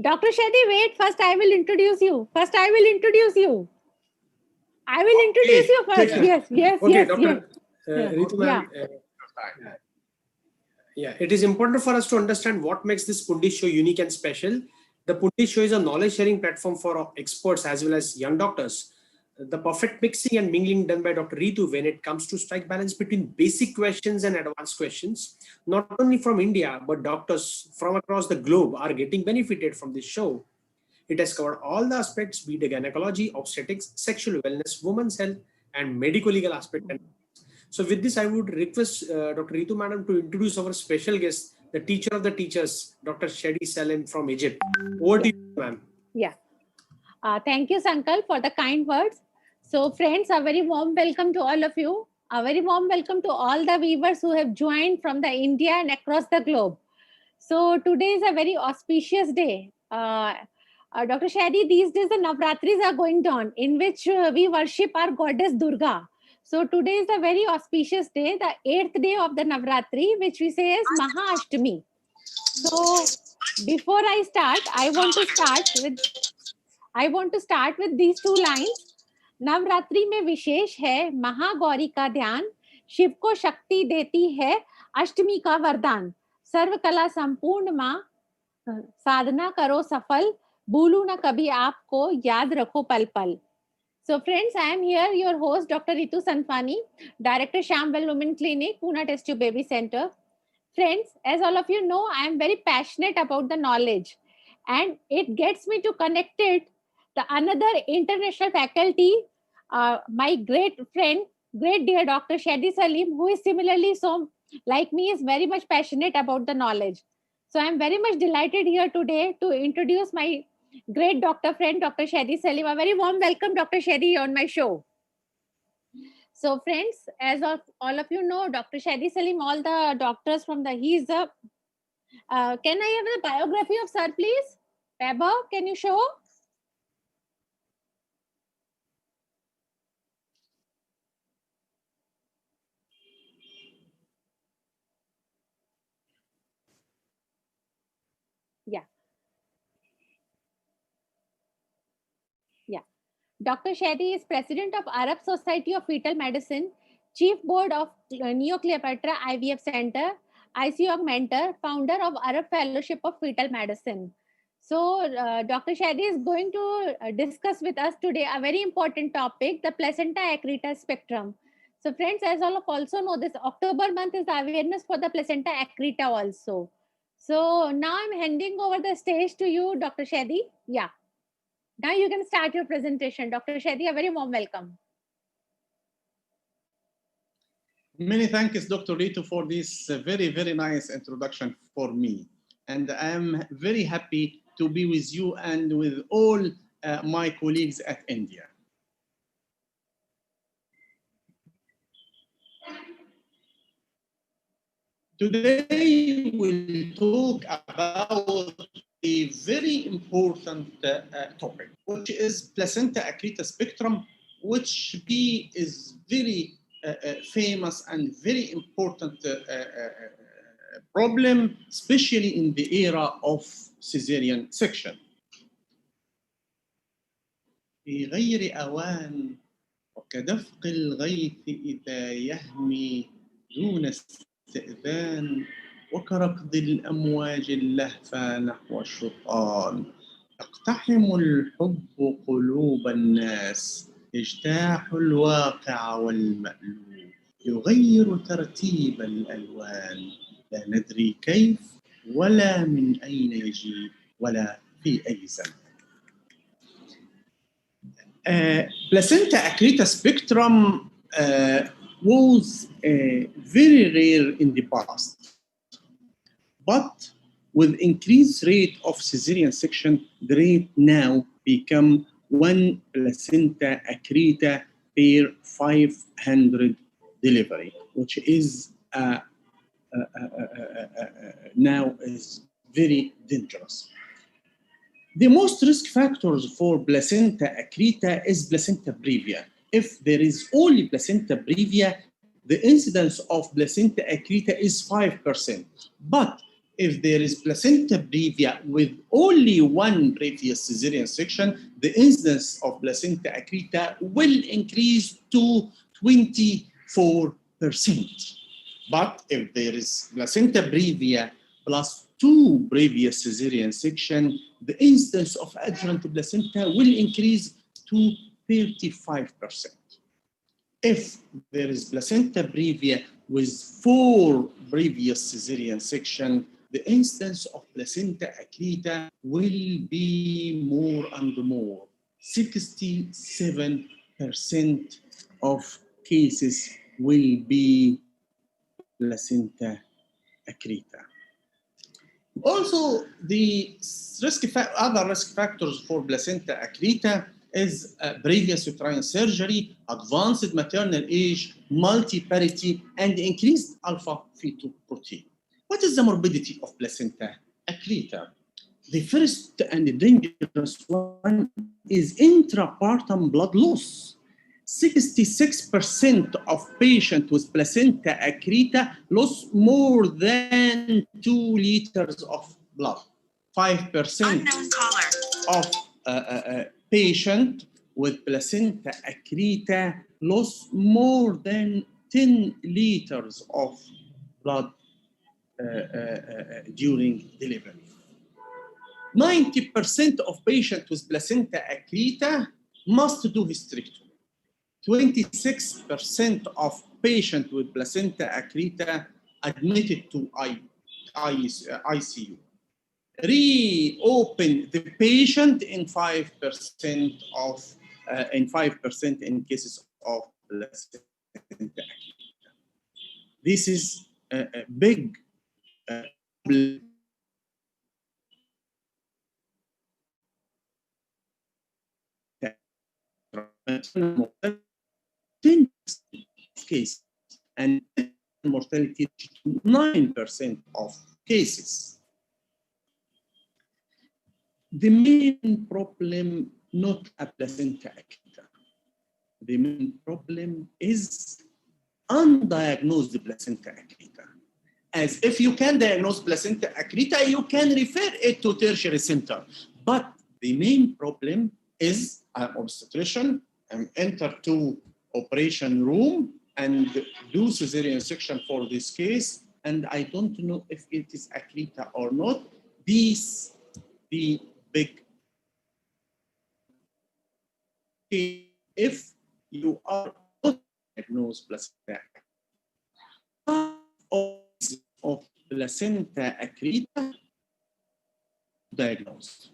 Dr. Shady, wait. First, I will introduce you. I will introduce you first. Yes. Okay, yes, Dr. yes. Ritu ma'am. Yeah, it is important for us to understand what makes this Pundit show unique and special. The Pundit show is a knowledge sharing platform for experts as well as young doctors. The perfect mixing and mingling done by Dr. Ritu when it comes to strike balance between basic questions and advanced questions, not only from India, but doctors from across the globe are getting benefited from this show. It has covered all the aspects, be it gynecology, obstetrics, sexual wellness, women's health, and medical legal aspect. So with this, I would request Dr. Ritu Madam to introduce our special guest, the teacher of the teachers, Dr. Shady Saleem from Egypt. Over to you, ma'am. Yeah. Thank you, Sankal, for the kind words. So, friends, a very warm welcome to all of you. A very warm welcome to all the viewers who have joined from the India and across the globe. So, today is a very auspicious day. Dr. Shady, these days the Navratris are going on, in which we worship our goddess Durga. So, today is a very auspicious day, the 8th day of the Navratri, which we say is Mahaashtami. So, before I start, I want to start with these two lines. Navratri में विशेष है महागौरी का ध्यान, शिव को शक्ति देती है अष्टमी का वरदान, सर्वकला संपूर्ण माँ, साधना करो सफल, भूलू ना कभी आपको, याद रखो पल पल. So friends, I am here, your host Dr. Ritu Santwani, Director Shyam Well Women Clinic, Pune TestTube Baby Center. Friends, as all of you know, I am very passionate about the knowledge, and it gets me to connected the another international faculty, my great friend, great dear Dr. Shady Saleem, who is similarly so like me, is very much passionate about the knowledge. So I'm very much delighted here today to introduce my great doctor friend, Dr. Shady Saleem. A very warm welcome, Dr. Shady, on my show. So, friends, as of all of you know, Dr. Shady Saleem, all the doctors from the, he's the, can I have the biography of sir, please? Peba, can you show? Yeah. Yeah. Dr. Shady is president of Arab Society of Fetal Medicine, chief board of Neo Cleopatra IVF Center, ICU augmenter, founder of Arab Fellowship of Fetal Medicine. So, Dr. Shady is going to discuss with us today a very important topic, the placenta accreta spectrum. So, friends, as all of also know, this October month is the awareness for the placenta accreta also. So, now I'm handing over the stage to you, Dr. Shady. Yeah. Now you can start your presentation. Dr. Shady, a very warm welcome. Many thanks, Dr. Ritu, for this very, very nice introduction for me. And I am very happy to be with you and with all my colleagues at India. Today, we'll talk about a very important topic, which is placenta accreta spectrum, which is very famous and very important problem, especially in the era of cesarean section. في غير أوان وكدفق الغيث إذا يهمي دون استئذان وكركض الأمواج اللهفة نحو الشطآن يقتحم الحب قلوب الناس يجتاح الواقع والمألوف يغير ترتيب الألوان لا ندري كيف ولا من أين يجي ولا في أي زمن. Placenta accreta spectrum was very rare in the past, but with increased rate of cesarean section, the rate now become 1 placenta accreta per 500 delivery, which is now is very dangerous. The most risk factors for placenta accreta is placenta previa. If there is only placenta previa, the incidence of placenta accreta is 5%. But if there is placenta previa with only one previous cesarean section, the incidence of placenta accreta will increase to 24%. But if there is placenta previa plus 2 previous cesarean section, the incidence of adjuvant placenta will increase to 35%. If there is placenta previa with 4 previous cesarean section, the incidence of placenta accreta will be more and more. 67% of cases will be placenta accreta. Also, the other risk factors for placenta accreta is previous uterine surgery, advanced maternal age, multiparity, and increased alpha-fetoprotein. What is the morbidity of placenta accreta? The first and dangerous one is intrapartum blood loss. 66% of patients with placenta accreta lost more than 2 liters of blood. 5% of patient with placenta accreta lost more than 10 liters of blood during delivery. 90% of patients with placenta accreta must do hysterectomy. 26% of patients with placenta accreta admitted to ICU. Reopen the patient in 5% in cases of placenta accreta. This is a big problem. Cases and mortality to 9% of cases. The main problem not a placenta accreta. The main problem is undiagnosed placenta accreta. As if you can diagnose placenta accreta, you can refer it to tertiary center. But the main problem is an obstetrician enter to operation room and do cesarean section for this case, and I don't know if it is accreta or not. These the big. If you are not diagnosed placenta of placenta accreta diagnosed.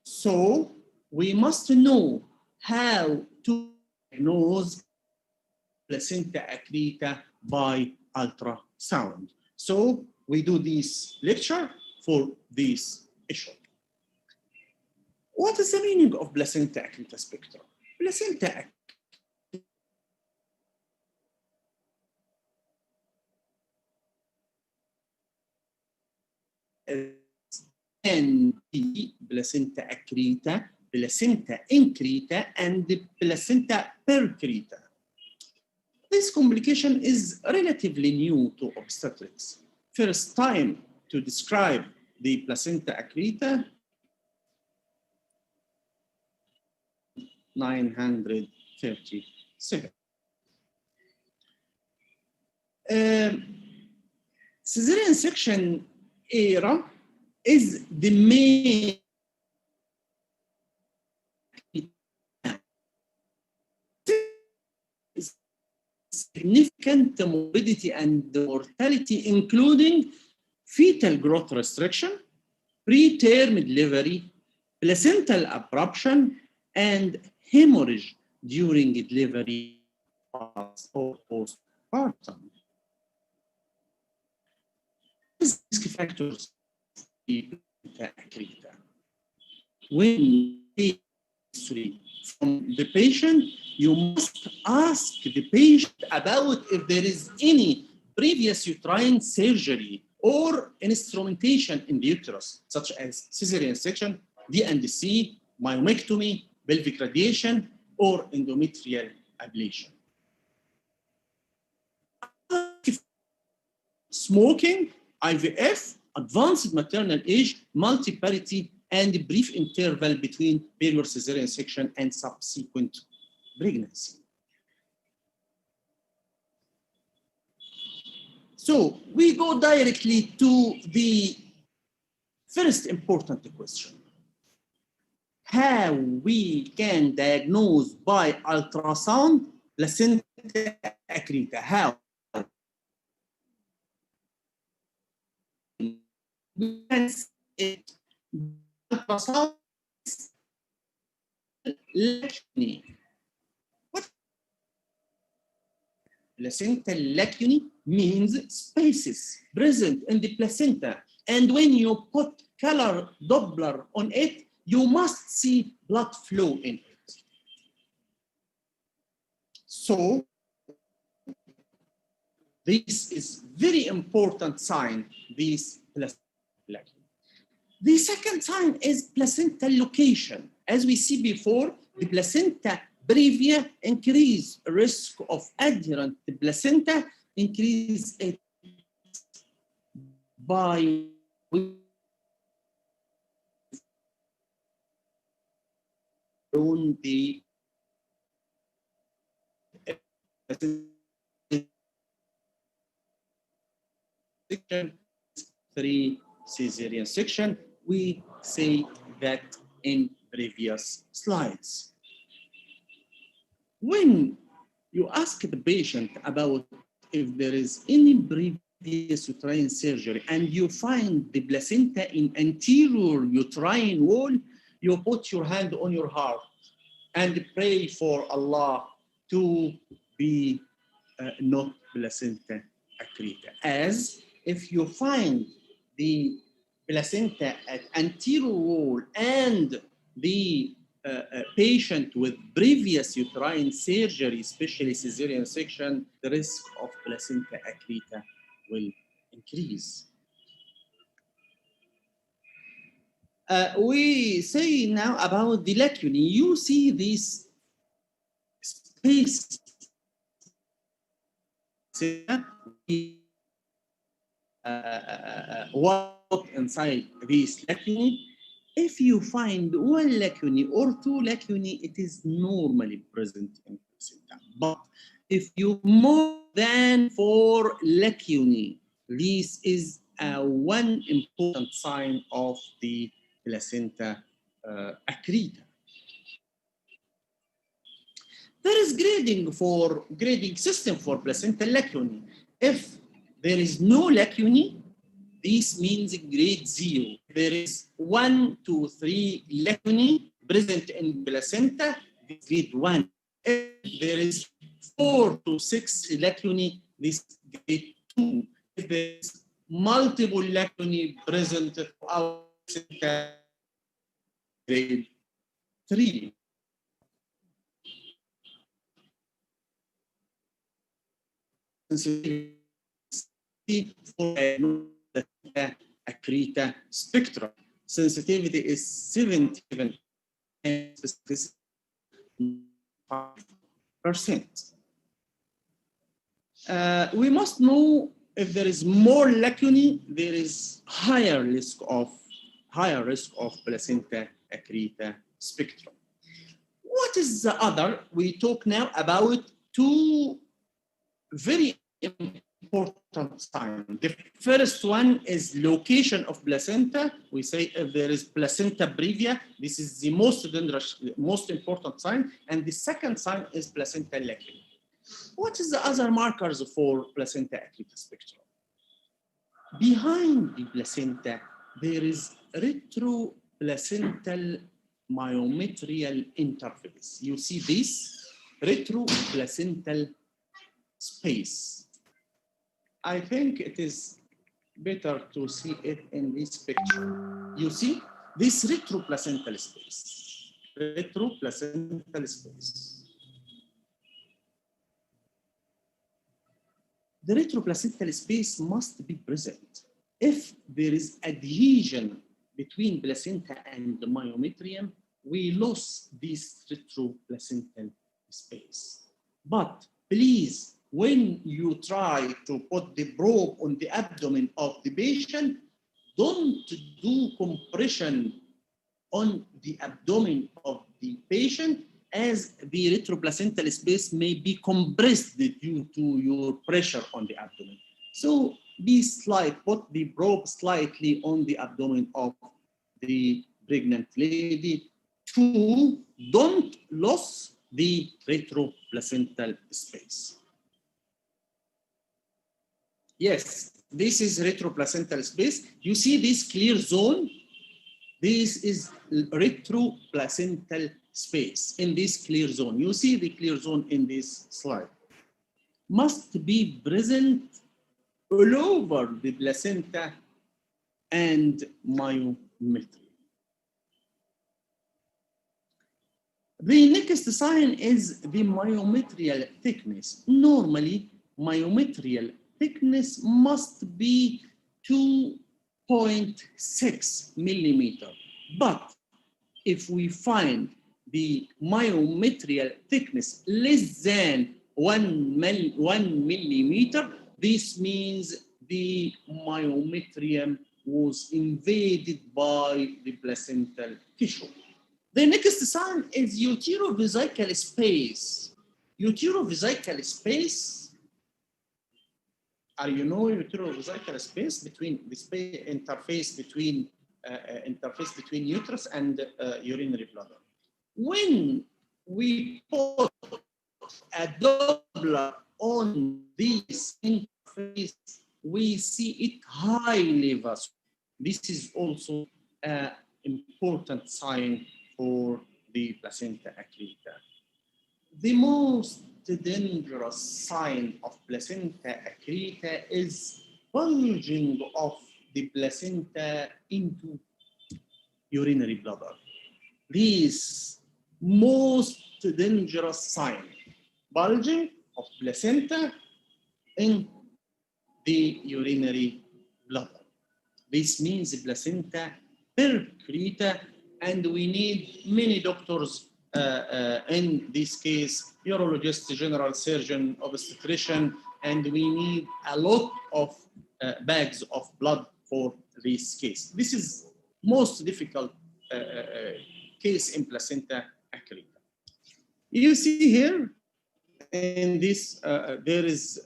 So we must know how to diagnose placenta accreta by ultrasound. So we do this lecture for this issue. What is the meaning of placenta accreta spectrum? Placenta and placenta accreta, placenta increta, and placenta percreta. This complication is relatively new to obstetrics. First time to describe the placenta accreta, 937. Cesarean section era is the main significant morbidity and mortality, including fetal growth restriction, preterm delivery, placental abruption, and hemorrhage during delivery or postpartum. Risk factors accreta. When history from the patient, you must ask the patient about if there is any previous uterine surgery or instrumentation in the uterus, such as cesarean section, D&C, myomectomy, pelvic radiation, or endometrial ablation. Smoking IVF, advanced maternal age, multiparity, and brief interval between period cesarean section and subsequent pregnancy. So we go directly to the first important question. How we can diagnose by ultrasound placenta accreta? How? We can see ultrasound lacunae. What? Placental lacunae means spaces present in the placenta, and when you put color Doppler on it, you must see blood flow in it. So this is very important sign, this placenta lacunae. The second sign is placental location. As we see before, the placenta previa increase risk of adherent placenta, increase it by on the section 3 cesarean section. We say that in previous slides. When you ask the patient about if there is any previous uterine surgery and you find the placenta in anterior uterine wall, you put your hand on your heart and pray for Allah to be not placenta accreta. As if you find the placenta at anterior wall and the patient with previous uterine surgery, especially cesarean section, the risk of placenta accreta will increase. We say now about the lacunae. You see this space what inside this lacunae. If you find one lacunae or two lacunae, it is normally present in placenta. But if you more than 4 lacunae, this is one important sign of the placenta accreta. There is grading system for placental lacunae. If there is no lacunae, this means grade 0. There is 1 to 3 lacunae present in placenta, this is grade 1. If there is 4 to 6 lacunae, this is grade 2. If there is multiple lacunae present throughout placenta, grade 3. For Accreta spectrum. Sensitivity is 77% and specificity 5%. We must know if there is more lacunae, there is higher risk of placenta accreta spectrum. What is the other? We talk now about 2 very important signs. The first one is location of placenta. We say if there is placenta previa, this is the most dangerous, most important sign. And the second sign is placenta lacunae. What is the other markers for placenta accreta spectrum? Behind the placenta, there is retroplacental myometrial interface. You see this retroplacental space. I think it is better to see it in this picture. You see this retroplacental space. Retroplacental space. The retroplacental space must be present. If there is adhesion between placenta and the myometrium, we lose this retroplacental space. But please when you try to put the probe on the abdomen of the patient, don't do compression on the abdomen of the patient, as the retroplacental space may be compressed due to your pressure on the abdomen. So be slight, put the probe slightly on the abdomen of the pregnant lady to don't lose the retroplacental space. Yes, this is retroplacental space. You see this clear zone? This is retroplacental space in this clear zone. You see the clear zone in this slide. Must be present all over the placenta and myometry. The next sign is the myometrial thickness. Normally, myometrial thickness must be 2.6 millimeter. But if we find the myometrial thickness less than 1 millimeter, this means the myometrium was invaded by the placental tissue. The next sign is uterovesical space. Uterovesical space, you know uterovesical space between the interface between uterus and urinary bladder. When we put a Doppler on this interface, we see it highly vascular. This is also an important sign for the placenta accreta. The most dangerous sign of placenta accreta is bulging of the placenta into urinary bladder. This most dangerous sign, bulging of placenta in the urinary bladder. This means the placenta accreta, and we need many doctors in this case, urologist, general surgeon, obstetrician, and we need a lot of bags of blood for this case. This is most difficult case in placenta accreta. You see here in this, there is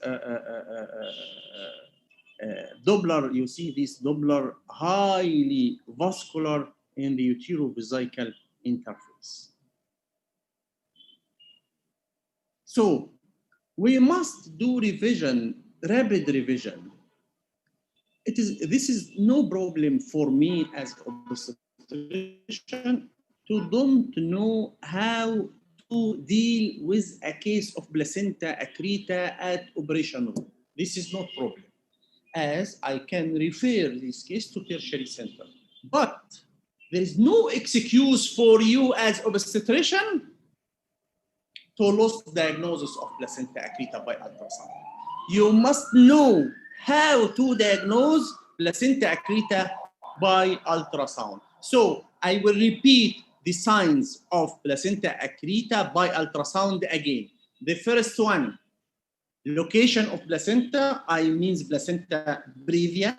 Doppler. You see this Doppler highly vascular in the uterovesical interface. So we must do revision, rapid revision. This is no problem for me as obstetrician to don't know how to deal with a case of placenta accreta at operation room. This is not problem, as I can refer this case to tertiary center. But there is no excuse for you as obstetrician to lose diagnosis of placenta accreta by ultrasound. You must know how to diagnose placenta accreta by ultrasound. So I will repeat the signs of placenta accreta by ultrasound again. The first one, location of placenta, means placenta previa.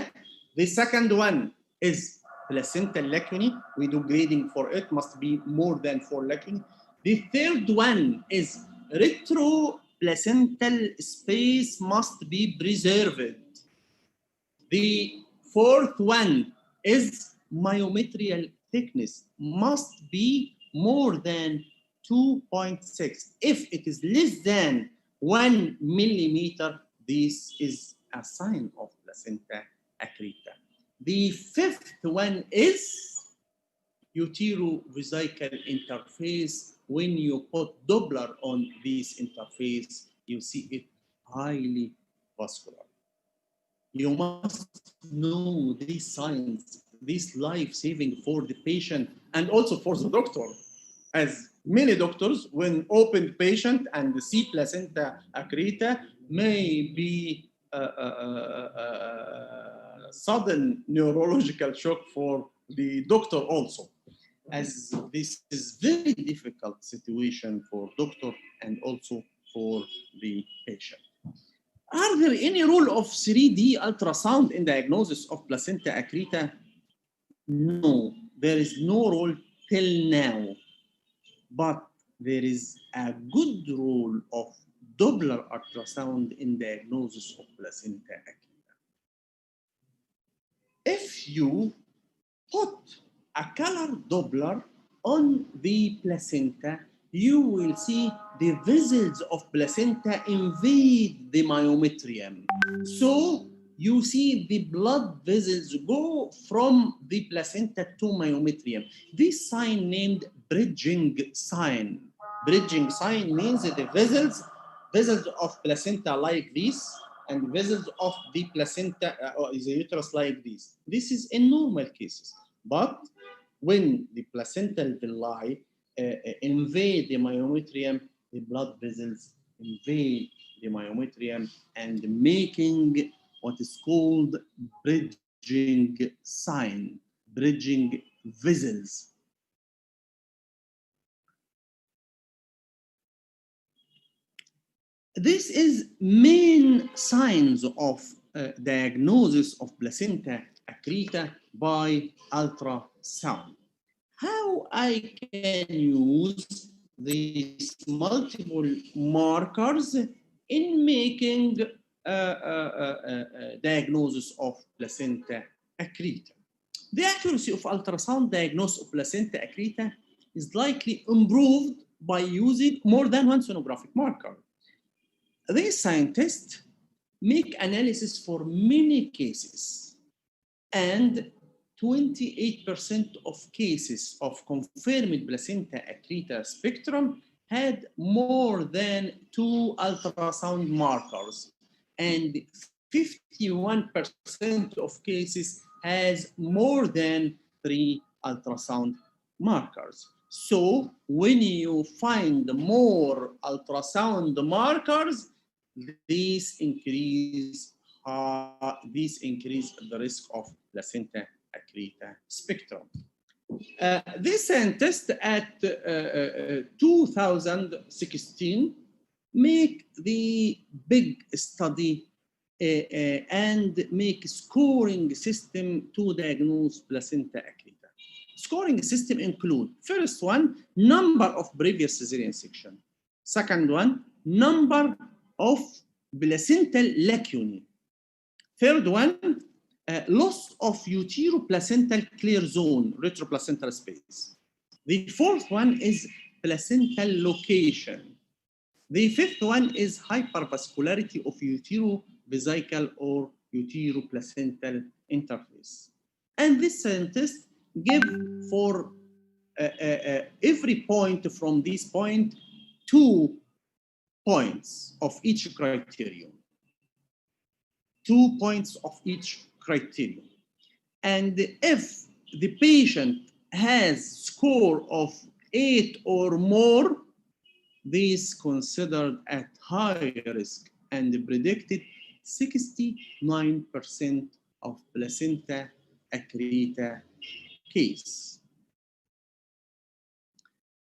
The second one is placenta lacunae. We do grading for it, must be more than 4 lacunae. The third one is retroplacental space must be preserved. The fourth one is myometrial thickness must be more than 2.6. If it is less than 1 millimeter, this is a sign of placenta accreta. The fifth one is uterovesical interface. When you put Doppler on this interface, you see it highly vascular. You must know these signs, this life-saving for the patient and also for the doctor. As many doctors, when open patient and see placenta accreta, may be sudden neurological shock for the doctor also, as this is very difficult situation for doctor and also for the patient. Are there any role of 3D ultrasound in diagnosis of placenta accreta? No, there is no role till now, but there is a good role of Doppler ultrasound in diagnosis of placenta accreta. If you put a color Doppler on the placenta, you will see the vessels of placenta invade the myometrium. So you see the blood vessels go from the placenta to myometrium. This sign named bridging sign. Bridging sign means that the vessels of placenta like this, and vessels of the placenta or the uterus like this. This is in normal cases. But when the placental villi invade the myometrium, the blood vessels invade the myometrium and making what is called bridging sign, bridging vessels. This is main signs of diagnosis of placenta accreta by ultrasound. How I can use these multiple markers in making diagnosis of placenta accreta. The accuracy of ultrasound diagnosis of placenta accreta is likely improved by using more than one sonographic marker. These scientists make analysis for many cases, and 28% of cases of confirmed placenta accreta spectrum had more than 2 ultrasound markers, and 51% of cases has more than 3 ultrasound markers. So when you find more ultrasound markers, these increase the risk of placenta accreta spectrum. This scientist at 2016 make the big study and make scoring system to diagnose placenta accreta. Scoring system include, first one, number of previous cesarean section. Second one, number of placental lacunae. Third one, loss of uteroplacental clear zone, retroplacental space. The fourth one is placental location. The fifth one is hypervascularity of uterovesical or uteroplacental interface. And this scientist give for every point from this point 2 points of each criterion. 2 points of each criterion. And if the patient has score of 8 or more, this considered at high risk and predicted 69% of placenta accreta case.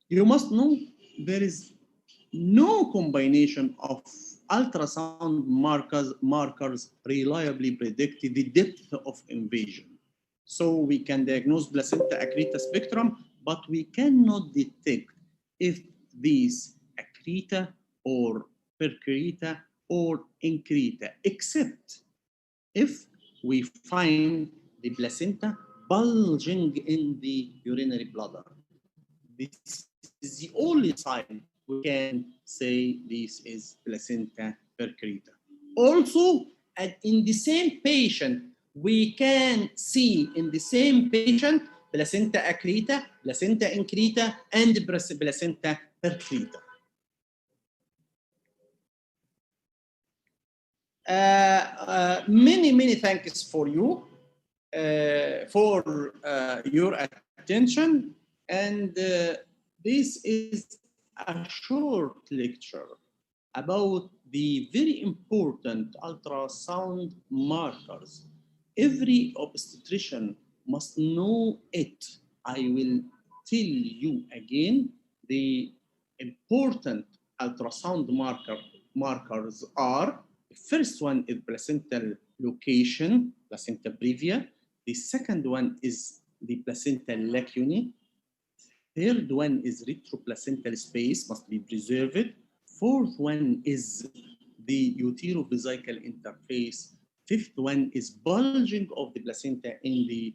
You must know there is no combination of ultrasound markers reliably predict the depth of invasion. So we can diagnose placenta accreta spectrum, but we cannot detect if these accreta or percreta or increta, except if we find the placenta bulging in the urinary bladder. This is the only sign we can say this is placenta percreta. Also, in the same patient, we can see in the same patient placenta accreta, placenta increta, and placenta percreta. Many thanks for you for your attention, and this is a short lecture about the very important ultrasound markers. Every obstetrician must know it. I will tell you again the important ultrasound markers are, First one is placental location, placenta previa. The second one is the placental lacunae. Third one is retroplacental space, must be preserved. Fourth one is the uterovesical interface. Fifth one is bulging of the placenta in the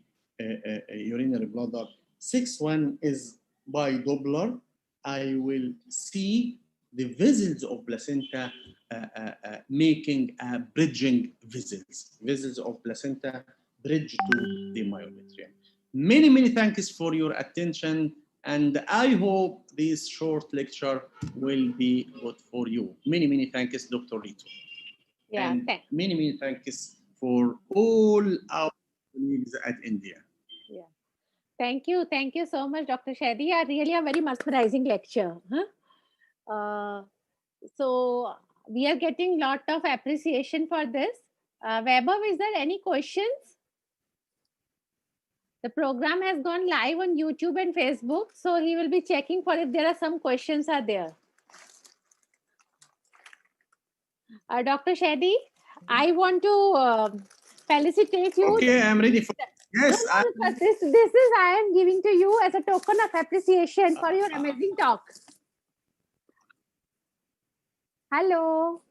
urinary bladder. Sixth one is by Doppler. I will see the vessels of placenta making bridging vessels of placenta bridge to the myometrium. Many, many thanks for your attention, and I hope this short lecture will be good for you. Many, many thanks, Dr. Ritu. Yeah, and many, many thanks for all our colleagues at India. Yeah. Thank you so much, Dr. Shady. Really a very mesmerizing lecture. Huh? So we are getting lot of appreciation for this. Vaibhav, is there any questions? The program has gone live on YouTube and Facebook, so he will be checking for if there are some questions are there. Dr. Shady, I want to felicitate you. Okay, I'm ready for. Yes, this is I am giving to you as a token of appreciation for your amazing talk. Hello.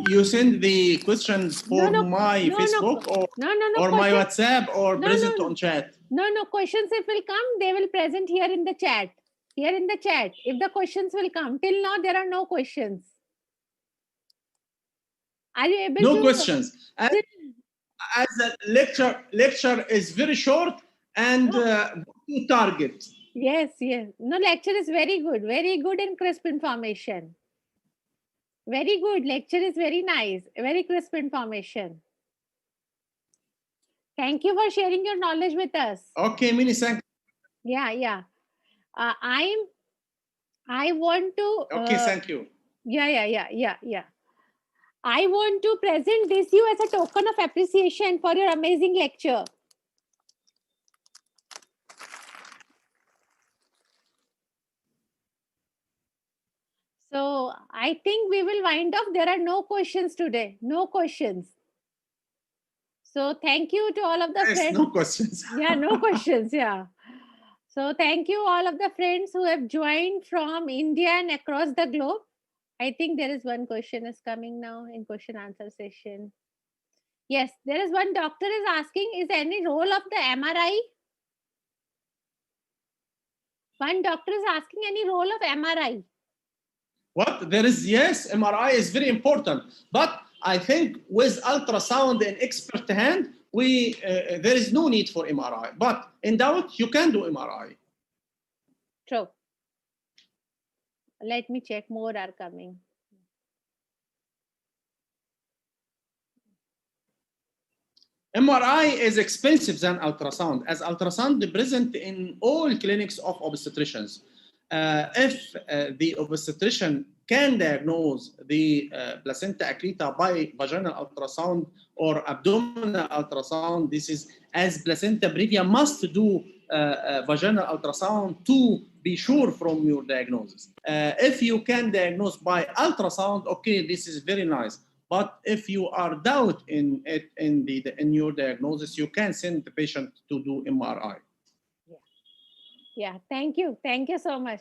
You send the questions for my Facebook or my WhatsApp or present on chat? No, questions if will come, they will present here in the chat. Here in the chat, if the questions will come. Till now, there are no questions. Are you able to? No questions. As the lecture is very short and target. Yes. No, lecture is very good and crisp information. Very good. Lecture is very nice. Very crisp information. Thank you for sharing your knowledge with us. Okay, many thanks. Yeah. I want to. Okay, thank you. Yeah. I want to present this you as a token of appreciation for your amazing lecture. So I think we will wind up. There are no questions today. No questions. So thank you to all of the friends. No questions. Yeah, no questions. Yeah. So thank you all of the friends who have joined from India and across the globe. I think there is one question is coming now in question answer session. Yes, there is one doctor is asking, is there any role of the MRI? One doctor is asking any role of MRI. What? There is, yes, MRI is very important. But I think with ultrasound and expert hand, there is no need for MRI. But in doubt, you can do MRI. True. Let me check, more are coming. MRI is expensive than ultrasound, as ultrasound is present in all clinics of obstetricians. If the obstetrician can diagnose the placenta accreta by vaginal ultrasound or abdominal ultrasound, this is as placenta previa must do vaginal ultrasound to be sure from your diagnosis. If you can diagnose by ultrasound, okay, this is very nice. But if you are doubt in your diagnosis, you can send the patient to do MRI. Yeah. Thank you so much.